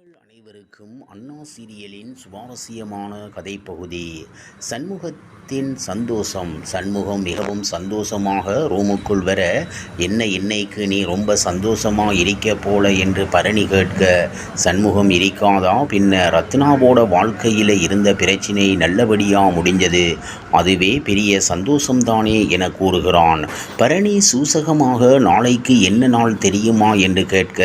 நேயர்கள் அனைவருக்கும் அண்ணா சீரியலின் சுவாரஸ்யமான கதைப்பகுதி. சண்முகத்தின் சந்தோஷம். சண்முகம் மிகவும் சந்தோஷமாக ரூமுக்குள் வர, என்ன இன்னைக்கு நீ ரொம்ப சந்தோஷமா இருக்க போல என்று பரணி கேட்க, சண்முகம் இருக்காதா, பின்ன ரத்னாவோட வாழ்க்கையில் இருந்த பிரச்சினை நல்லபடியா முடிஞ்சது, அதுவே பெரிய சந்தோஷம்தானே என கூறுகிறான். பரணி சூசகமாக நாளைக்கு என்ன நாள் தெரியுமா என்று கேட்க,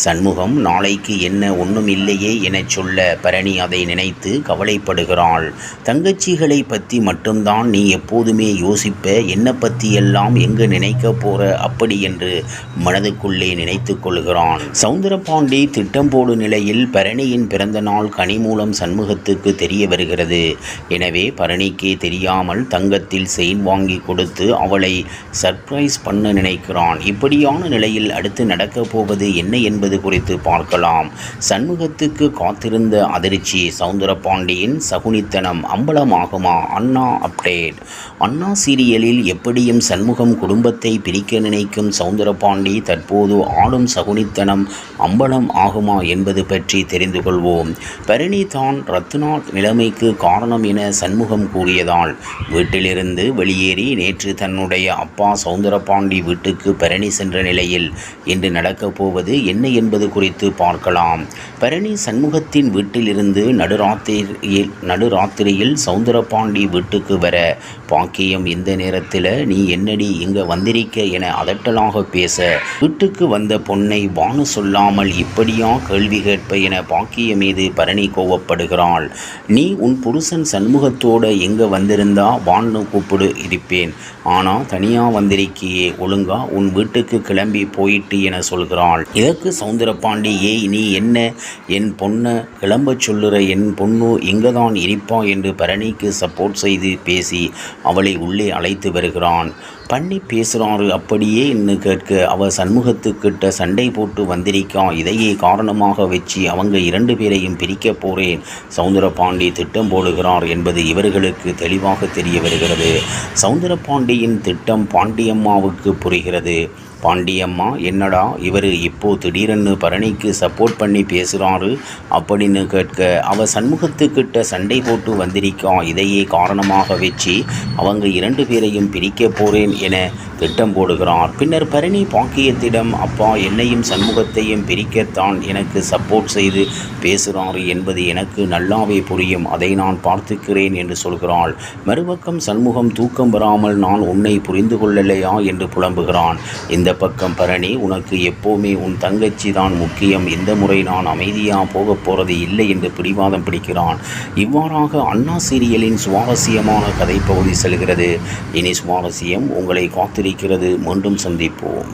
சண்முகம் நாளைக்கு என்ன ஒன்றும் இல்லையே எனச் சொல்ல, பரணி அதை நினைத்து கவலைப்படுகிறாள். தங்கச்சிகளை பற்றி மட்டும்தான் நீ எப்போதுமே யோசிப்ப, என்ன பற்றியெல்லாம் எங்கு நினைக்க போற அப்படி என்று மனதுக்குள்ளே நினைத்து கொள்கிறான். சௌந்தரபாண்டி திட்டம் போடும் நிலையில் பரணியின் பிறந்த நாள் கனி மூலம் சண்முகத்துக்கு தெரிய வருகிறது. எனவே பரணிக்கே தெரியாமல் தங்கத்தில் செயின் வாங்கி கொடுத்து அவளை சர்ப்ரைஸ் பண்ண நினைக்கிறான். இப்படியான நிலையில் அடுத்து நடக்கப் போவது என்ன என்பது குறித்து பார்க்கலாம். சண்முகத்துக்கு காத்திருந்த அதிர்ச்சி. சௌந்தரபாண்டியின் சகுனித்தனம் அம்பலமாகுமா? அண்ணா அப்டேட். அண்ணா சீரியலில் எப்படியும் சண்முகம் குடும்பத்தை பிரிக்க நினைக்கும் சௌந்தரபாண்டி தற்போது ஆடும் சகுனித்தனம் அம்பலம் ஆகுமா என்பது பற்றி தெரிந்து கொள்வோம். பரணி தான் ரத்னா நிலைமைக்கு காரணம் என சண்முகம் கூறியதால் வீட்டிலிருந்து வெளியேறி நேற்று தன்னுடைய அப்பா சௌந்தரபாண்டி வீட்டுக்கு பரணி சென்ற நிலையில் இன்று நடக்கப் போவது என்ன என்பது குறித்து பார்க்கலாம். பரணி சண்முகத்தின் வீட்டிலிருந்து நடுராத்திரியில் சௌந்தரபாண்டி வீட்டுக்கு வர, பாக்கியம் இந்த நேரத்தில் நீ என்னடி இங்க வந்திருக்க என அதட்டலாக பேச, வீட்டுக்கு வந்த பொண்ணை வானு சொல்லாமல் இப்படியா கேள்வி கேட்ப என பாக்கிய மீது பரணி கோவப்படுகிறாள். நீ உன் புருஷன் சண்முகத்தோட எங்க வந்திருந்தா வான்னு கூப்பிடு இருப்பேன், ஆனா தனியா வந்திருக்கியே, ஒழுங்கா உன் வீட்டுக்கு கிளம்பி போயிட்டு என சொல்கிறாள். இதற்கு சௌந்தரபாண்டி, ஏய் நீ என்ன என் பொண்ணை கிளம்ப சொல்லுற, என் பொண்ணு இங்கதான் இருப்பா என்று பரணிக்கு சப்போர்ட் செய்து பேசி அவளை உள்ளே அழைத்து வருகிறான். பண்ணி பேசுகிறாரு அப்படியே என்று கேட்க, அவ சண்முகத்துக்கிட்ட சண்டை போட்டு வந்திருக்கா, இதையே காரணமாக வச்சு அவங்க 2 பேரையும் பிரிக்க போறேன் சௌந்தரபாண்டி திட்டம் போடுகிறார் என்பது இவர்களுக்கு தெளிவாக தெரிய வருகிறது. சௌந்தரபாண்டியின் திட்டம் பாண்டியம்மாவுக்கு புரிகிறது. பாண்டியம்மா, என்னடா இவர் இப்போ திடீரென்னு பரணிக்கு சப்போர்ட் பண்ணி பேசுகிறாரு அப்படின்னு கேட்க, அவ சண்முகத்துக்கிட்ட சண்டை போட்டு வந்திருக்கா, இதையே காரணமாக வச்சு அவங்க 2 பேரையும் பிரிக்க போறேன் என திட்டம் போடுகிறார். பின்னர் பரணி பாக்கியத்திடம், அப்பா என்னையும் சண்முகத்தையும் பிரிக்கத்தான் எனக்கு சப்போர்ட் செய்து பேசுகிறாரு என்பது எனக்கு நல்லாவே புரியும், அதை நான் பார்த்துக்கிறேன் என்று சொல்கிறாள். மறுபக்கம் சண்முகம் தூக்கம் வராமல், நான் உன்னை புரிந்து கொள்ளலையா என்று புலம்புகிறான். இந்த பக்கம் பரணி, உனக்கு எப்போவுமே உன் தங்கச்சி தான் முக்கியம், இந்த முறை நான் அமைதியாக போகப் போறது இல்லை என்று பிடிவாதம் பிடிக்கிறான். இவ்வாறாக அண்ணா சீரியலின் சுவாரஸ்யமான கதைப்பகுதி செல்கிறது. இனி சுவாரஸ்யம் உங்களை காத்திருக்கிறது. மீண்டும் சந்திப்போம்.